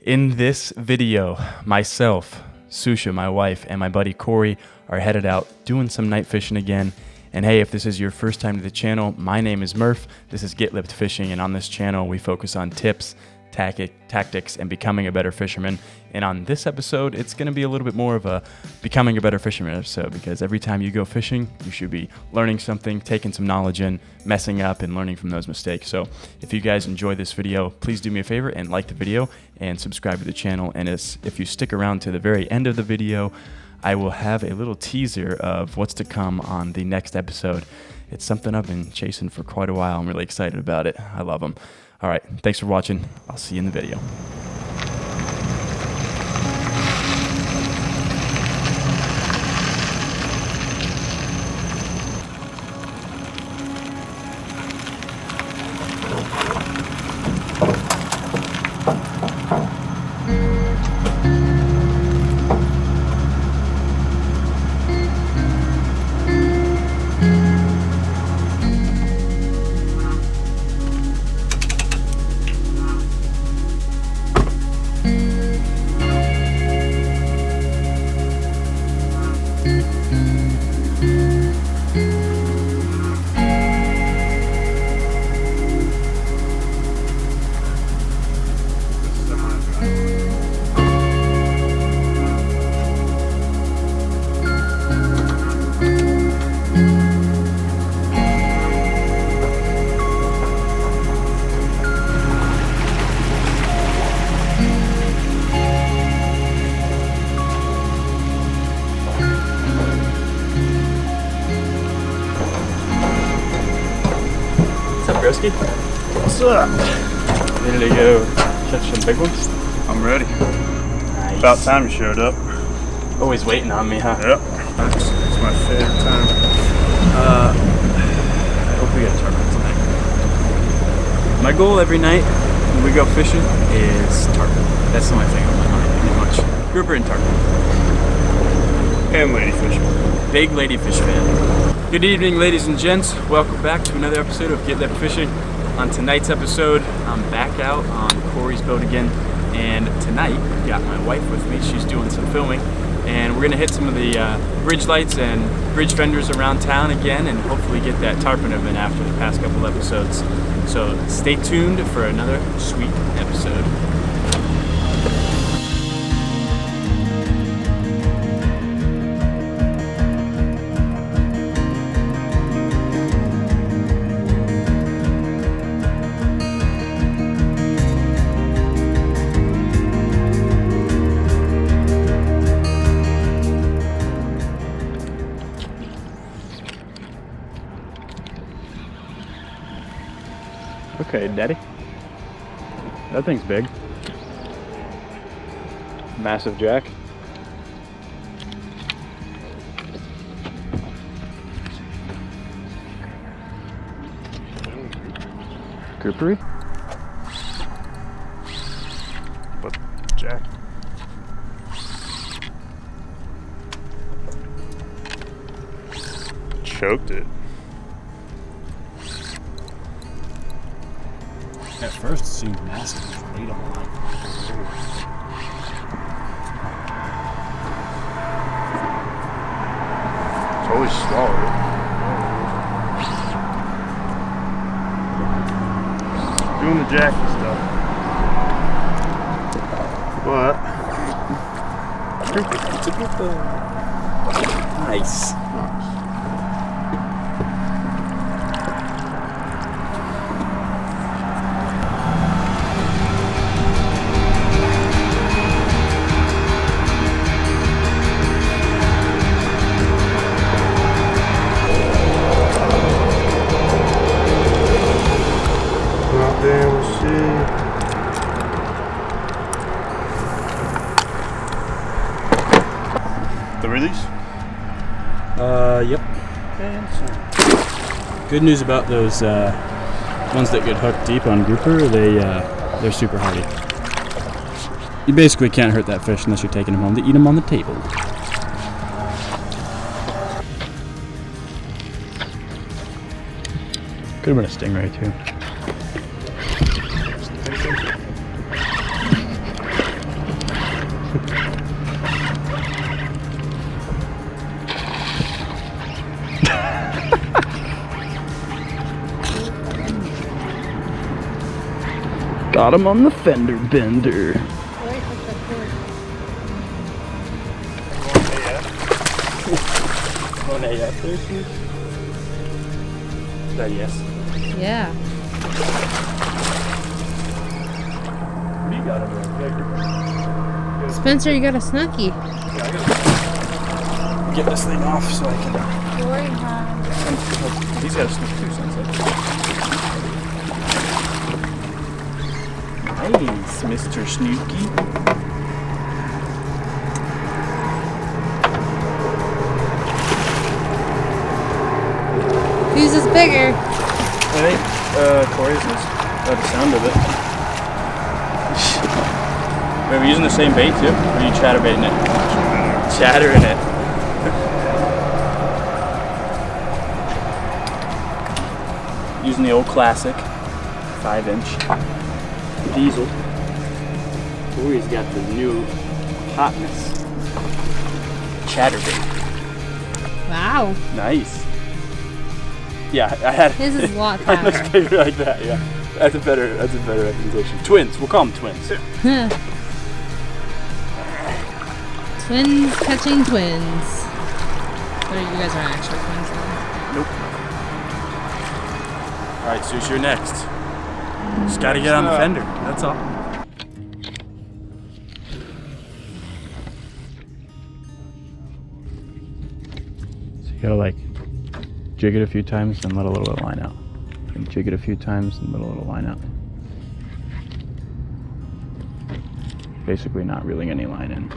In this video, myself, Susha, my wife, and my buddy Corey are headed out doing some night fishing again. And hey, if this is your first time to the channel, my name is Murph. This is Get Lipped Fishing, and on this channel, we focus on tips, tactics, and becoming a better fisherman. And on this episode, it's going to be a little bit more of a becoming a better fisherman episode, because every time you go fishing, you should be learning something, taking some knowledge in, messing up, and learning from those mistakes. So if you guys enjoy this video, please do me a favor and like the video and subscribe to the channel. And if you stick around to the very end of the video, I will have a little teaser of what's to come on the next episode. It's something I've been chasing for quite a while. I'm really excited about it. I love them. All right, thanks for watching. I'll see you in the video. What's up? Ready to go catch some big ones? I'm ready. Nice. About time you showed up. Always waiting on me, huh? Yep. It's my favorite time. I hope we get a tarpon tonight. My goal every night when we go fishing is tarpon. That's the only thing on my mind, pretty much. Grouper and tarpon. And ladyfish. Big ladyfish fan. Good evening, ladies and gents. Welcome back to another episode of Get Lipped Fishing. On tonight's episode, I'm back out on Corey's boat again, and tonight I got my wife with me. She's doing some filming, and we're gonna hit some of the bridge lights and bridge fenders around town again, and hopefully get that tarpon event after the past couple episodes. So stay tuned for another sweet episode. Okay, Daddy. That thing's big. Massive jack. Groupery? But jack. Choked it. At first it seemed massive, it was right on the line. Totally swallowed it. Doing the jacky stuff. But It's a good nice. there we see. The release? Yep. Good news about those ones that get hooked deep on grouper, they're super hardy. You basically can't hurt that fish unless you're taking them home to eat them on the table. Could have been a stingray too. Got him on the fender bender. Going AF there, Steve? Is that yes? Yeah. What do you got over there? Spencer, you got a snookie. Yeah, I gotta get this thing off so I can. He's got a snook too, Sunset. Nice, Mr. Snooky. Whose is bigger? I think Corey's is, by the sound of it. Wait, we're using the same bait too? Or are you chatterbaiting it? Chattering it. Using the old classic 5-inch diesel. Corey's got the new hotness. Chatterbait. Wow. Nice. Yeah, I had His is a lot I was fatter. bigger like that, yeah. That's a better representation. Twins, we'll call them twins. Twins catching twins. You guys aren't actually twins though. Nope. Alright, Sush, you're next. Just gotta get on the fender, that's all. So you gotta like jig it a few times and let a little bit of line out. And jig it a few times and let a little line out. Basically not reeling any line in.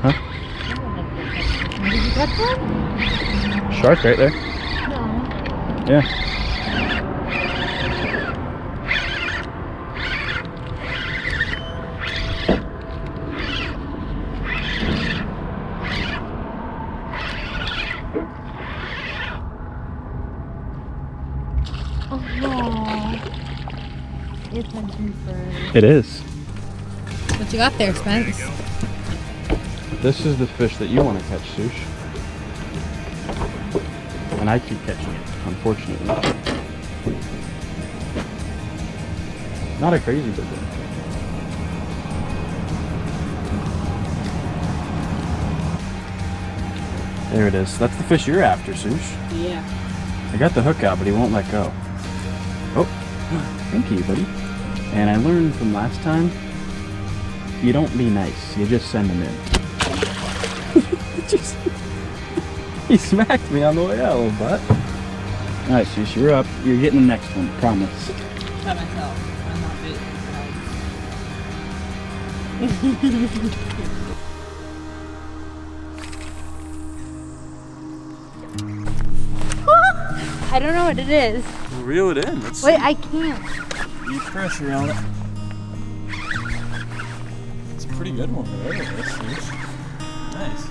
Huh? Did you catch one? Shark right there. No. Yeah. Oh no. It's hunting for. It is. What you got there, Spence? This is the fish that you want to catch, Sush. And I keep catching it, unfortunately. Not a crazy big one. There it is. That's the fish you're after, Sush. Yeah. I got the hook out, but he won't let go. Oh, thank you, buddy. And I learned from last time, you don't be nice, you just send him in. He smacked me on the way out, little butt. Alright, Sush, you're up. You're getting the next one, promise. By myself. I'm not big. I don't know what it is. Reel it in. Let's Wait, I can't. Need pressure on it. It's a pretty good one, whatever it is. Nice.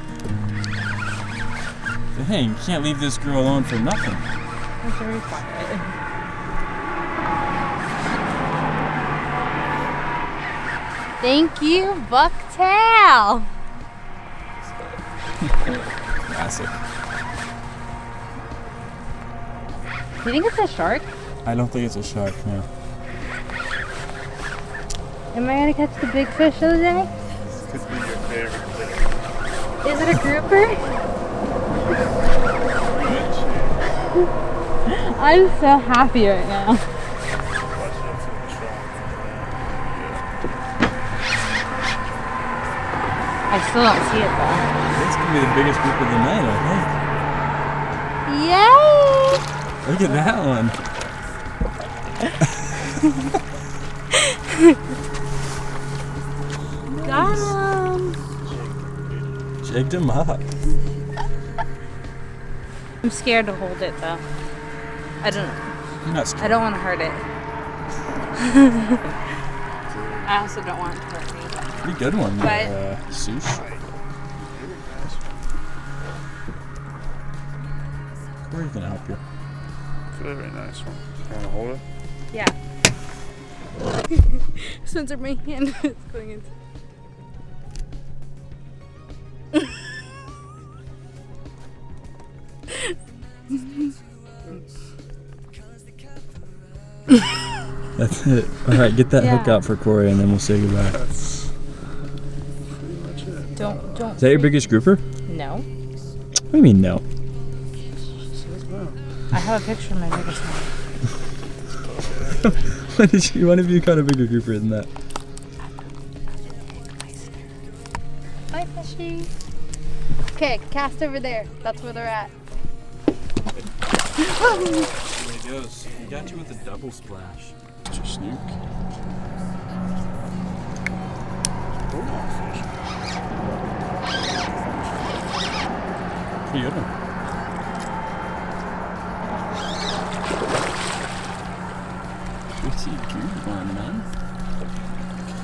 Dang, you can't leave this girl alone for nothing. I'm very quiet. Thank you, Bucktail. Classic. Do you think it's a shark? I don't think it's a shark, no. Am I gonna catch the big fish of the day? This could be your favorite fish. Is it a grouper? I'm so happy right now. Watch out for the shark. I still don't see it though. This could be the biggest group of the night, I Yay! think. Look at that one. Got him. Jigged him up. I'm scared to hold it though. I don't know. You're not scared. I don't want to hurt it. I also don't want it to hurt me. Pretty good one, But- Sush. Corey's gonna help you. Very nice one. You want to hold it? Yeah. Spencer, my hand is going into. That's it. All right, get that hook Yeah. out for Corey, and then we'll say goodbye. That's pretty much it. Don't. Is that your biggest grouper? No. What do you mean no? I have a picture of my biggest one. When have you caught a bigger grouper than that? Bye, fishy. Okay, cast over there. That's where they're at. There he goes. He got you with a double splash. It's your snook. Pretty good one. Pretty good one, man.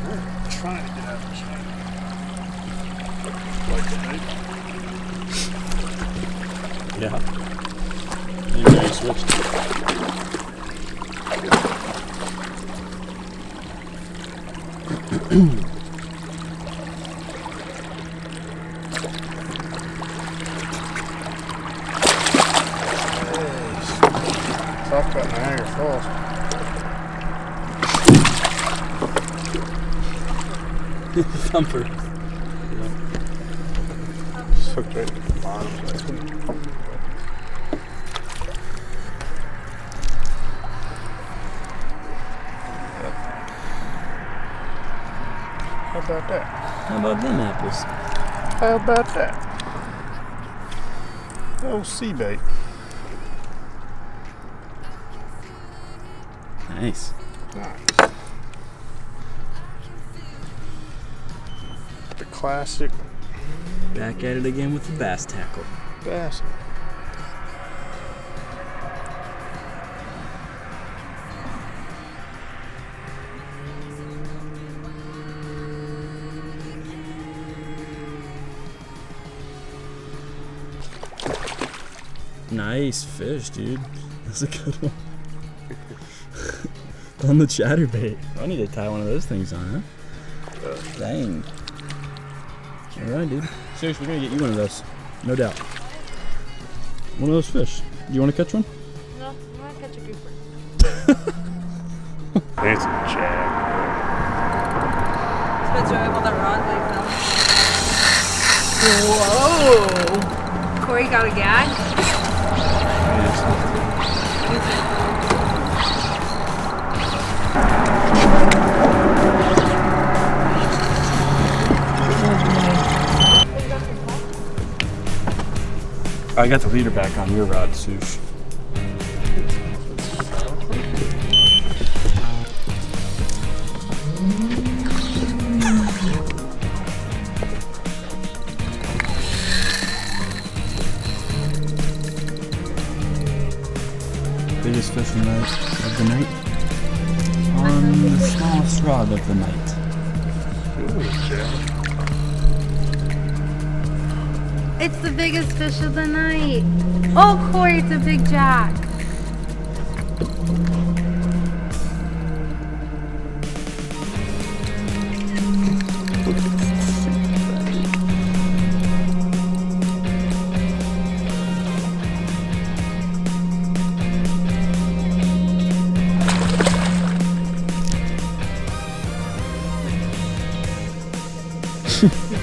We're trying to get out of the shade. Like tonight. Yeah. You really switched. Talk about Niagara Falls. Thumper. Just hooked right at the bottom. So I couldn't- How about that? How about them apples? How about that? Oh, sea bait. Nice. Nice. The classic Back at it again with the bass tackle. bass. Nice fish, dude. That's a good one. On the chatterbait. I need to tie one of those things on, huh? Dang. Alright, dude. Seriously, we're gonna get you one of those. No doubt. One of those fish. Do you want to catch one? No, I'm gonna catch a grouper. It's a jag. Spencer, I hold that rod like that. Whoa! Corey got a gag? I got the leader back on your rod, Sush. Biggest fish of the night. On the smallest rod of the night. Ooh, jag. It's the biggest fish of the night. Oh, Corey, it's a big jack.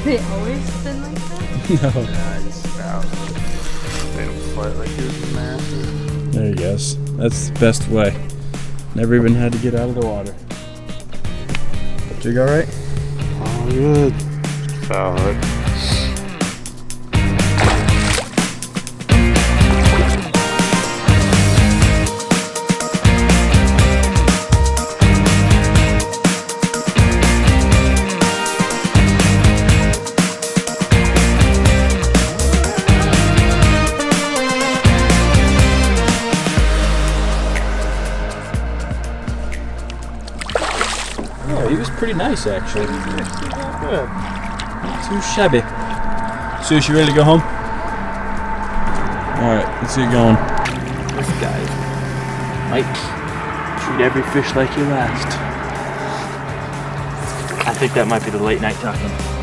They always spin like that? No. Nice. Out. They don't fight like yours is massive. There he goes. That's the best way. Never even had to get out of the water. Jig alright? Oh, good. Foul hook. Oh, he was pretty nice actually. Good. Too shabby. Sush, you ready to go home? Alright, let's get going. This guy might treat every fish like your last. think that might be the late night talking.